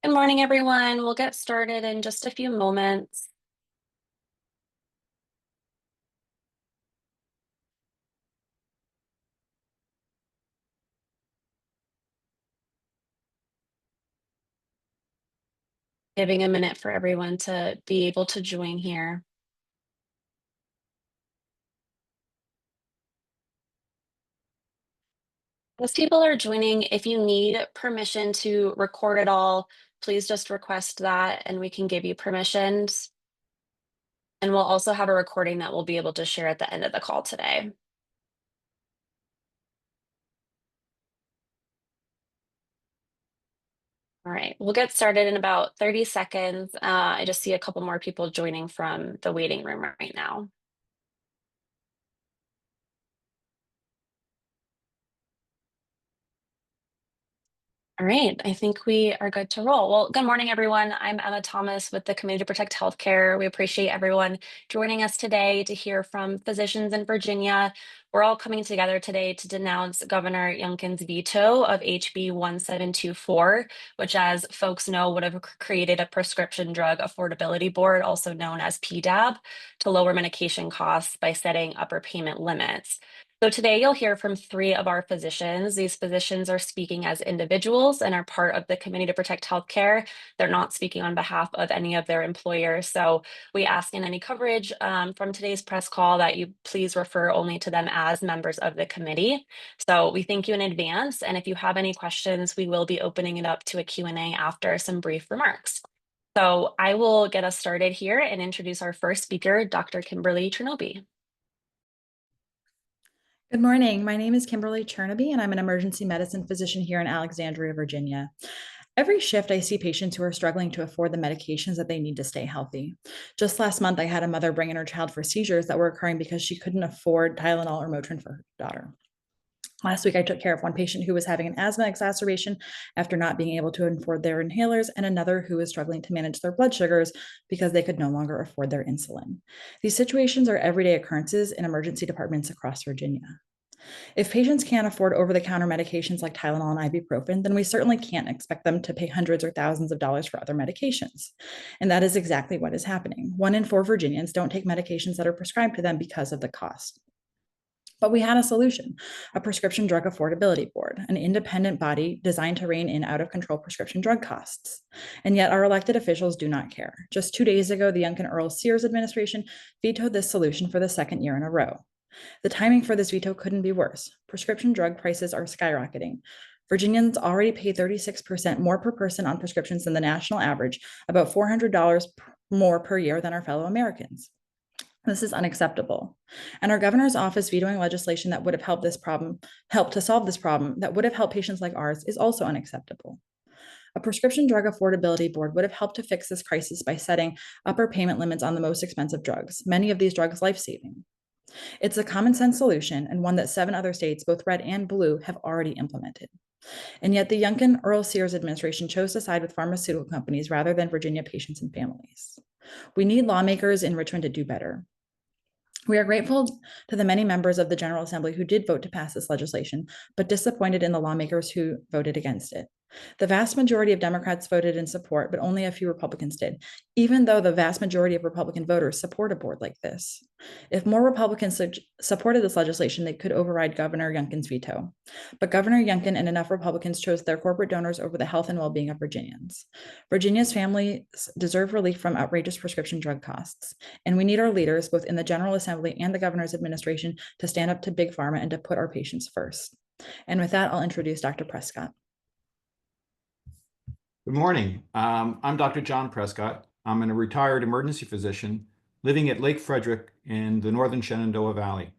Good morning, everyone. We'll get started in just a few moments. Giving a minute for everyone to be able to join here. As people are joining, if you need permission to record it all, please just request that and we can give you permissions. And we'll also have a recording that we'll be able to share at the end of the call today. All right, we'll get started in about 30 seconds. I just see a couple more people joining from the waiting room right now. All right, I think we are good to roll. Well, good morning, everyone. I'm Emma Thomas with the Committee to Protect Healthcare. We appreciate everyone joining us today to hear from physicians in Virginia. We're all coming together today to denounce Governor Youngkin's veto of HB 1724, which, as folks know, would have created a prescription drug affordability board, also known as PDAB, to lower medication costs by setting upper payment limits. So today you'll hear from three of our physicians. These physicians are speaking as individuals and are part of the Committee to Protect Healthcare. They're not speaking on behalf of any of their employers. So we ask in any coverage from today's press call that you please refer only to them as members of the committee. So we thank you in advance. And if you have any questions, we will be opening it up to a Q&A after some brief remarks. So I will get us started here and introduce our first speaker, Dr. Kimberly Chernobyl. Good morning. My name is Kimberly Chernobyl, and I'm an emergency medicine physician here in Alexandria, Virginia. Every shift, I see patients who are struggling to afford the medications that they need to stay healthy. Just last month, I had a mother bring in her child for seizures that were occurring because she couldn't afford Tylenol or Motrin for her daughter. Last week, I took care of one patient who was having an asthma exacerbation after not being able to afford their inhalers, and another who was struggling to manage their blood sugars because they could no longer afford their insulin. These situations are everyday occurrences in emergency departments across Virginia. If patients can't afford over-the-counter medications like Tylenol and ibuprofen, then we certainly can't expect them to pay hundreds or thousands of dollars for other medications. And that is exactly what is happening. 1 in 4 Virginians don't take medications that are prescribed to them because of the cost. But we had a solution, a prescription drug affordability board, an independent body designed to rein in out-of-control prescription drug costs. And yet our elected officials do not care. Just 2 days ago, the Youngkin Earl Sears administration vetoed this solution for the second year in a row. The timing for this veto couldn't be worse. Prescription drug prices are skyrocketing. Virginians already pay 36% more per person on prescriptions than the national average, about $400 more per year than our fellow Americans. This is unacceptable. And our governor's office vetoing legislation that would have helped to solve this problem, that would have helped patients like ours, is also unacceptable. A prescription drug affordability board would have helped to fix this crisis by setting upper payment limits on the most expensive drugs, many of these drugs life-saving. It's a common sense solution and one that 7 other states, both red and blue, have already implemented. And yet the Youngkin Earl Sears administration chose to side with pharmaceutical companies rather than Virginia patients and families. We need lawmakers in Richmond to do better. We are grateful to the many members of the General Assembly who did vote to pass this legislation, but disappointed in the lawmakers who voted against it. The vast majority of Democrats voted in support, but only a few Republicans did, even though the vast majority of Republican voters support a board like this. If more Republicans supported this legislation, they could override Governor Youngkin's veto. But Governor Youngkin and enough Republicans chose their corporate donors over the health and well-being of Virginians. Virginia's families deserve relief from outrageous prescription drug costs, and we need our leaders, both in the General Assembly and the governor's administration, to stand up to Big Pharma and to put our patients first. And with that, I'll introduce Dr. Prescott. Good morning. I'm Dr. John Prescott. I'm a retired emergency physician living at Lake Frederick in the northern Shenandoah Valley.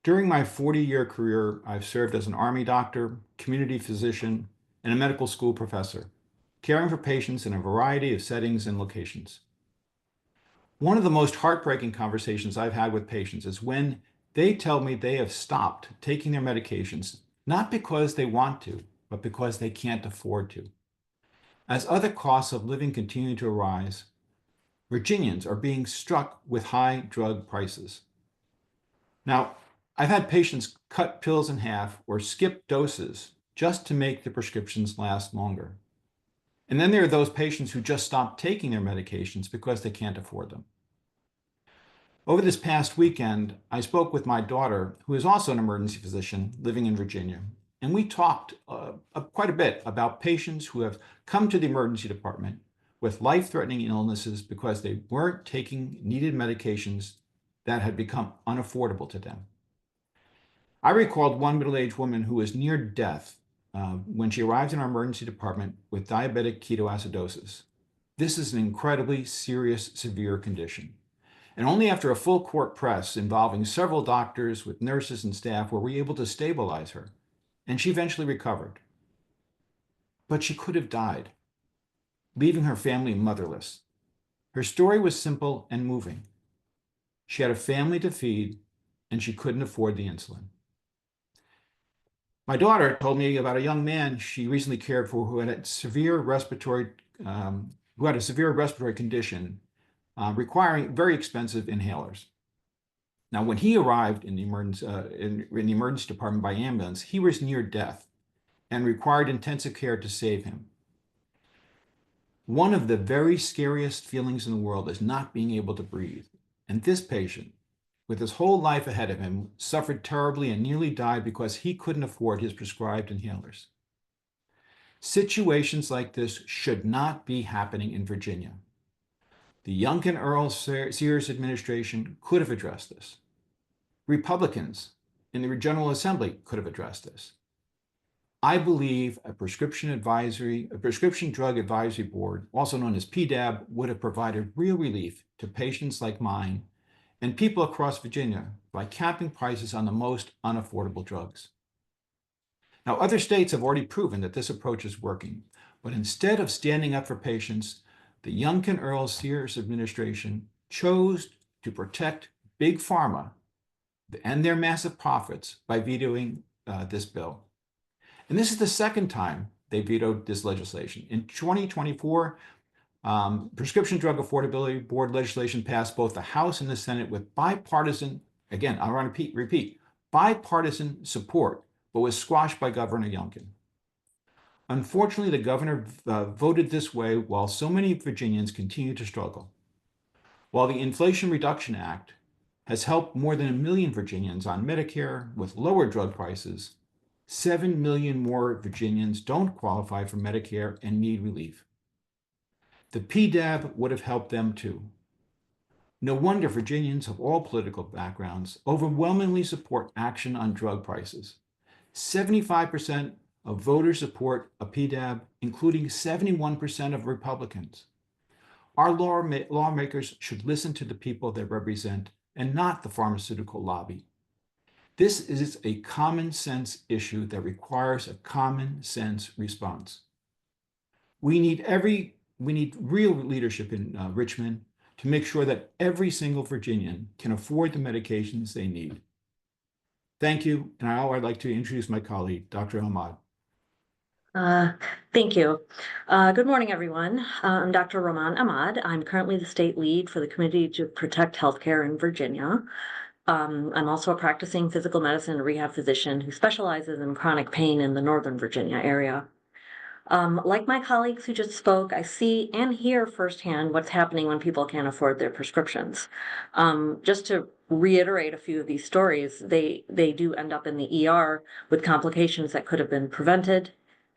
During my 40-year career, I've served as an Army doctor, community physician, and a medical school professor, caring for patients in a variety of settings and locations. One of the most heartbreaking conversations I've had with patients is when they tell me they have stopped taking their medications, not because they want to, but because they can't afford to. As other costs of living continue to rise, Virginians are being struck with high drug prices. Now, I've had patients cut pills in half or skip doses just to make the prescriptions last longer. And then there are those patients who just stop taking their medications because they can't afford them. Over this past weekend, I spoke with my daughter, who is also an emergency physician living in Virginia, and we talked quite a bit about patients who have come to the emergency department with life-threatening illnesses because they weren't taking needed medications that had become unaffordable to them. I recalled one middle-aged woman who was near death when she arrived in our emergency department with diabetic ketoacidosis. This is an incredibly serious, severe condition. And only after a full court press involving several doctors with nurses and staff were we able to stabilize her, and she eventually recovered. But she could have died, leaving her family motherless. Her story was simple and moving. She had a family to feed, and she couldn't afford the insulin. My daughter told me about a young man she recently cared for who had a severe respiratory condition requiring very expensive inhalers. Now, when he arrived in the emergency department by ambulance, he was near death and required intensive care to save him. One of the very scariest feelings in the world is not being able to breathe. And this patient, with his whole life ahead of him, suffered terribly and nearly died because he couldn't afford his prescribed inhalers. Situations like this should not be happening in Virginia. The Youngkin Earl Sears administration could have addressed this. Republicans in the General Assembly could have addressed this. I believe a prescription drug advisory board, also known as PDAB, would have provided real relief to patients like mine and people across Virginia by capping prices on the most unaffordable drugs. Now, other states have already proven that this approach is working, but instead of standing up for patients, the Youngkin Earl Sears administration chose to protect Big Pharma and their massive profits by vetoing this bill. And this is the second time they vetoed this legislation. In 2024, Prescription Drug Affordability Board legislation passed both the House and the Senate with bipartisan, again, I want to repeat, bipartisan support, but was squashed by Governor Youngkin. Unfortunately, the governor voted this way while so many Virginians continue to struggle. While the Inflation Reduction Act has helped more than 1 million Virginians on Medicare with lower drug prices, 7 million more Virginians don't qualify for Medicare and need relief. The PDAB would have helped them too. No wonder Virginians of all political backgrounds overwhelmingly support action on drug prices. 75% of voters support a PDAB, including 71% of Republicans. Our lawmakers should listen to the people they represent and not the pharmaceutical lobby. This is a common sense issue that requires a common sense response. We need real leadership in Richmond to make sure that every single Virginian can afford the medications they need. Thank you, and now I'd like to introduce my colleague, Dr. Ahmad. Thank you. Good morning, everyone. I'm Dr. Roman Ahmad. I'm currently the state lead for the Committee to Protect Healthcare in Virginia. I'm also a practicing physical medicine and rehab physician who specializes in chronic pain in the Northern Virginia area. Like my colleagues who just spoke, I see and hear firsthand what's happening when people can't afford their prescriptions. Just to reiterate a few of these stories, they do end up in the ER with complications that could have been prevented,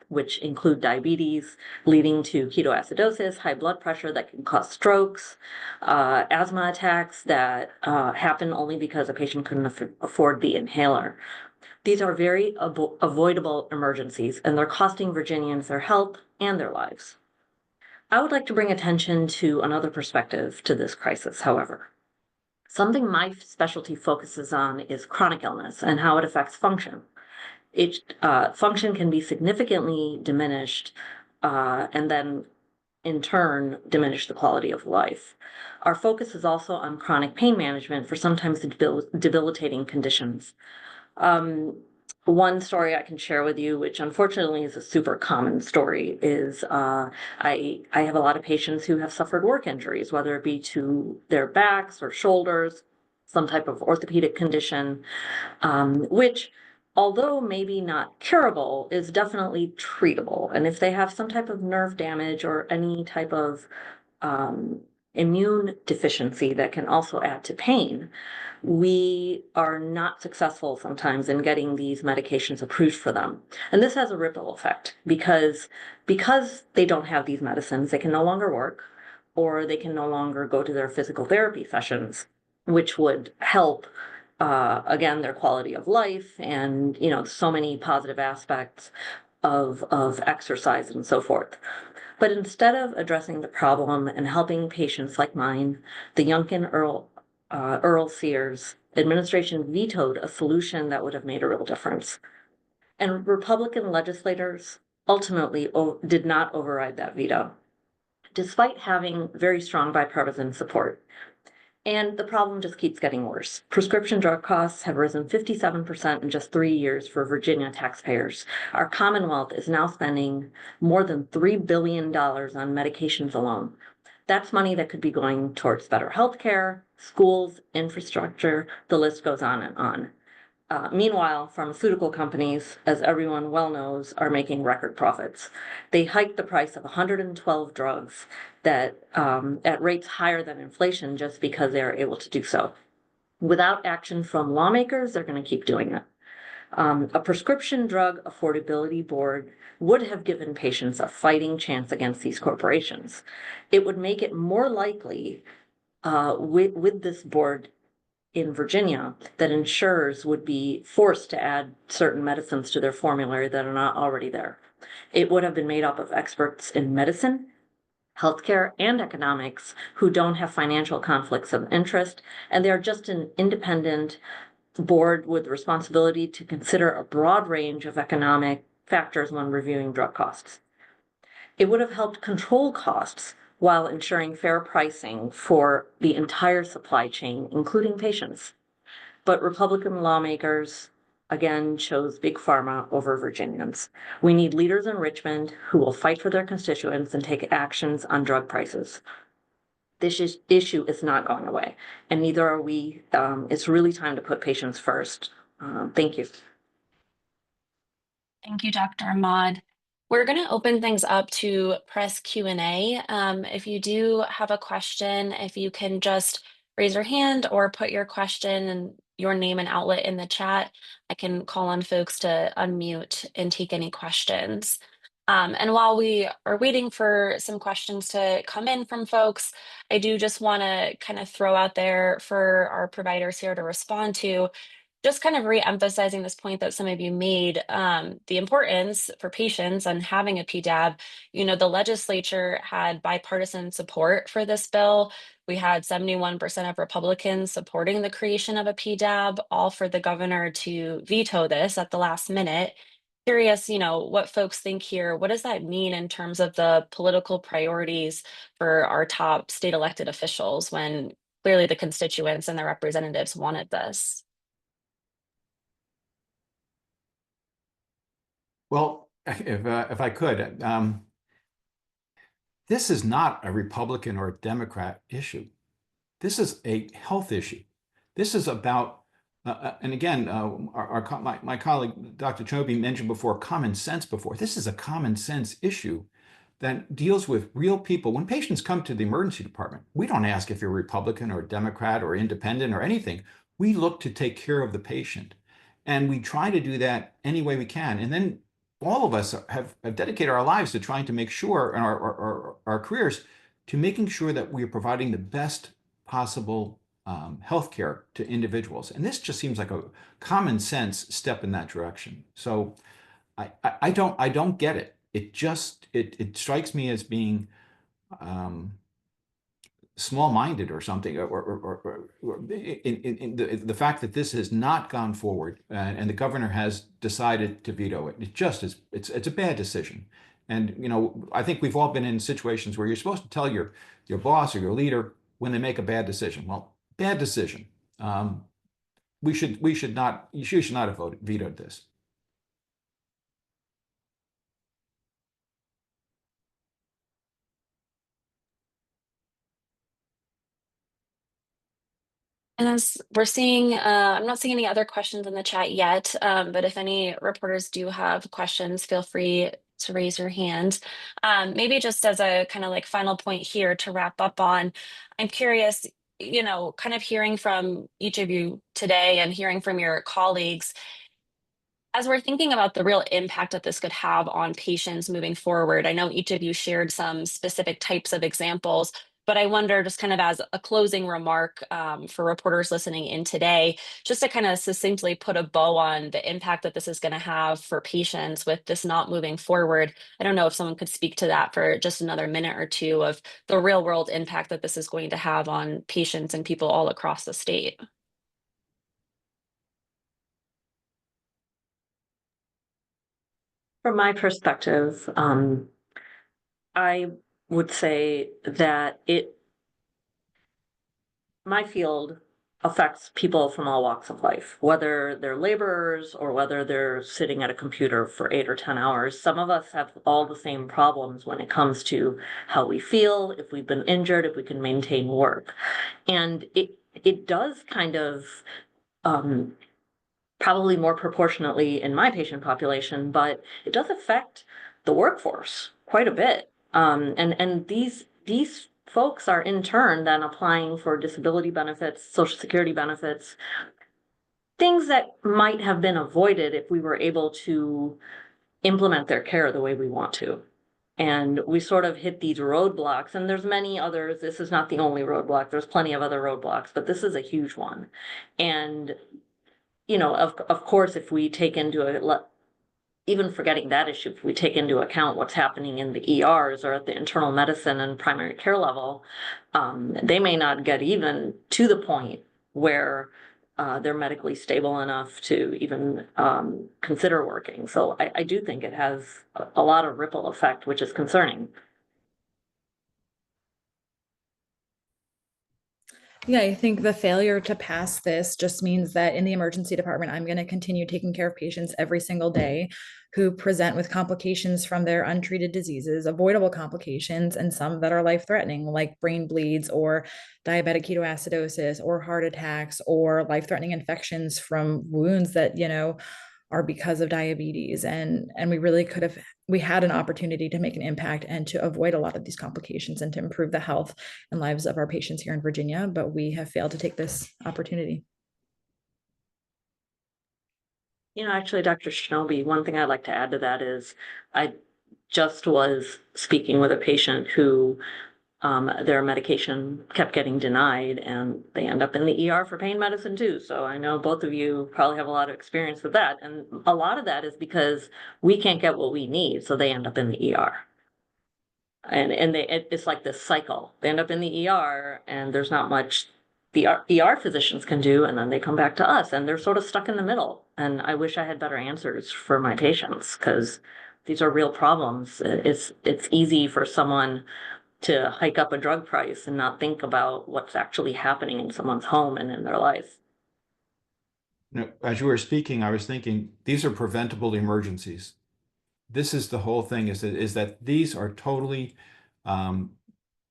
which include diabetes, leading to ketoacidosis, high blood pressure that can cause strokes, asthma attacks that happen only because a patient couldn't afford the inhaler. These are very avoidable emergencies, and they're costing Virginians their health and their lives. I would like to bring attention to another perspective to this crisis, however. Something my specialty focuses on is chronic illness and how it affects function. Function can be significantly diminished and then in turn diminish the quality of life. Our focus is also on chronic pain management for sometimes debilitating conditions. One story I can share with you, which unfortunately is a super common story, is I have a lot of patients who have suffered work injuries, whether it be to their backs or shoulders, some type of orthopedic condition, which although maybe not curable, is definitely treatable. And if they have some type of nerve damage or any type of immune deficiency that can also add to pain, we are not successful sometimes in getting these medications approved for them. And this has a ripple effect because they don't have these medicines, they can no longer work, or they can no longer go to their physical therapy sessions, which would help again their quality of life and so many positive aspects of exercise and so forth. But instead of addressing the problem and helping patients like mine, the Youngkin Earl Sears administration vetoed a solution that would have made a real difference. And Republican legislators ultimately did not override that veto, despite having very strong bipartisan support. And the problem just keeps getting worse. Prescription drug costs have risen 57% in just 3 years for Virginia taxpayers. Our Commonwealth is now spending more than $3 billion on medications alone. That's money that could be going towards better health care, schools, infrastructure, the list goes on and on. Meanwhile, pharmaceutical companies, as everyone well knows, are making record profits. They hiked the price of 112 drugs that at rates higher than inflation just because they are able to do so. Without action from lawmakers, they're going to keep doing it. A prescription drug affordability board would have given patients a fighting chance against these corporations. It would make it more likely with this board in Virginia that insurers would be forced to add certain medicines to their formulary that are not already there. It would have been made up of experts in medicine, healthcare, and economics who don't have financial conflicts of interest, and they're just an independent board with the responsibility to consider a broad range of economic factors when reviewing drug costs. It would have helped control costs while ensuring fair pricing for the entire supply chain, including patients. But Republican lawmakers, again, chose Big Pharma over Virginians. We need leaders in Richmond who will fight for their constituents and take actions on drug prices. This issue is not going away, and neither are we. It's really time to put patients first. Thank you. Thank you, Dr. Ahmad. We're going to open things up to press Q&A. If you do have a question, if you can just raise your hand or put your question and your name and outlet in the chat, I can call on folks to unmute and take any questions. And while we are waiting for some questions to come in from folks, I do just want to kind of throw out there for our providers here to respond to, just kind of re-emphasizing this point that some of you made, the importance for patients on having a PDAB. The legislature had bipartisan support for this bill. We had 71% of Republicans supporting the creation of a PDAB, all for the governor to veto this at the last minute. Curious, what folks think here. What does that mean in terms of the political priorities for our top state elected officials when clearly the constituents and their representatives wanted this? Well, if I could, this is not a Republican or a Democrat issue. This is a health issue. This is about, and again, my colleague, Dr. Chobe, mentioned before, common sense before. This is a common sense issue that deals with real people. When patients come to the emergency department, we don't ask if you're Republican or Democrat or independent or anything. We look to take care of the patient. And we try to do that any way we can. And then all of us have dedicated our lives to trying to make sure, and our careers, to making sure that we are providing the best possible healthcare to individuals. And this just seems like a common sense step in that direction. So I don't get it. It strikes me as being small-minded or something, or in the fact that this has not gone forward and the governor has decided to veto it. It just is. It's a bad decision. And I think we've all been in situations where you're supposed to tell your boss or your leader when they make a bad decision. Well, bad decision. You should not have vetoed this. And as we're seeing, I'm not seeing any other questions in the chat yet, but if any reporters do have questions, feel free to raise your hand. Maybe just as a kind of like final point here to wrap up on, I'm curious, kind of hearing from each of you today and hearing from your colleagues, as we're thinking about the real impact that this could have on patients moving forward, I know each of you shared some specific types of examples, but I wonder, just kind of as a closing remark for reporters listening in today, just to kind of succinctly put a bow on the impact that this is going to have for patients with this not moving forward. I don't know if someone could speak to that for just another minute or two of the real world impact that this is going to have on patients and people all across the state. From my perspective, I would say that my field affects people from all walks of life, whether they're laborers or whether they're sitting at a computer for 8 or 10 hours. Some of us have all the same problems when it comes to how we feel, if we've been injured, if we can maintain work. And it does kind of um, probably more proportionately in my patient population, but it does affect the workforce quite a bit. And these folks are in turn then applying for disability benefits, Social Security benefits, things that might have been avoided if we were able to implement their care the way we want to. And we sort of hit these roadblocks, and there's many others. This is not the only roadblock. There's plenty of other roadblocks, but this is a huge one. And of course, if we take even forgetting that issue, if we take into account what's happening in the ERs or at the internal medicine and primary care level, they may not get even to the point where they're medically stable enough to even consider working. So I do think it has a lot of ripple effect, which is concerning. Yeah, I think the failure to pass this just means that in the emergency department, I'm going to continue taking care of patients every single day who present with complications from their untreated diseases, avoidable complications, and some that are life threatening, like brain bleeds or diabetic ketoacidosis or heart attacks or life threatening infections from wounds that, are because of diabetes. And we had an opportunity to make an impact and to avoid a lot of these complications and to improve the health and lives of our patients here in Virginia, but we have failed to take this opportunity. Actually, Dr. Shinobi, one thing I'd like to add to that is I just was speaking with a patient who their medication kept getting denied, and they end up in the ER for pain medicine too. So I know both of you probably have a lot of experience with that. And a lot of that is because we can't get what we need, so they end up in the ER. And it's like this cycle. They end up in the ER, and there's not much the ER physicians can do, and then they come back to us, and they're sort of stuck in the middle. And I wish I had better answers for my patients, because these are real problems. It's easy for someone to hike up a drug price and not think about what's actually happening in someone's home and in their life. As you were speaking, I was thinking these are preventable emergencies. This is the whole thing, is that these are totally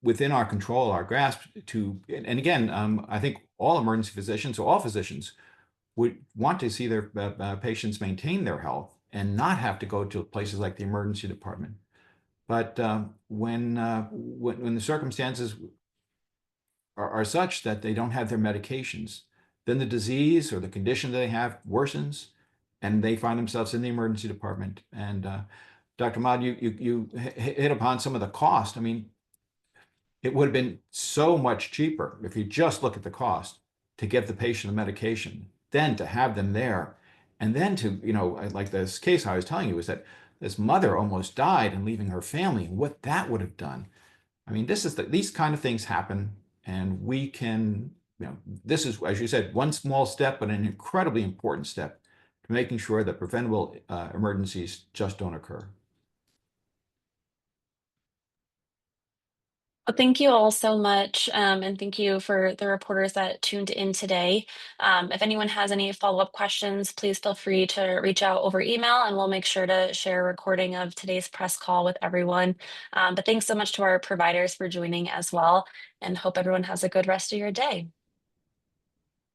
within our control, our grasp and again, I think all emergency physicians, or all physicians, would want to see their patients maintain their health and not have to go to places like the emergency department. But when the circumstances are such that they don't have their medications, then the disease or the condition they have worsens, and they find themselves in the emergency department. And Dr. Ahmad, you hit upon some of the cost. I mean, it would have been so much cheaper if you just look at the cost to give the patient the medication, then to have them there, and then to, like this case I was telling you, was that this mother almost died and leaving her family, and what that would have done. I mean, these kind of things happen, and we can, this is, as you said, one small step, but an incredibly important step to making sure that preventable emergencies just don't occur. Well, thank you all so much, and thank you for the reporters that tuned in today. If anyone has any follow-up questions, please feel free to reach out over email, and we'll make sure to share a recording of today's press call with everyone. But thanks so much to our providers for joining as well, and hope everyone has a good rest of your day.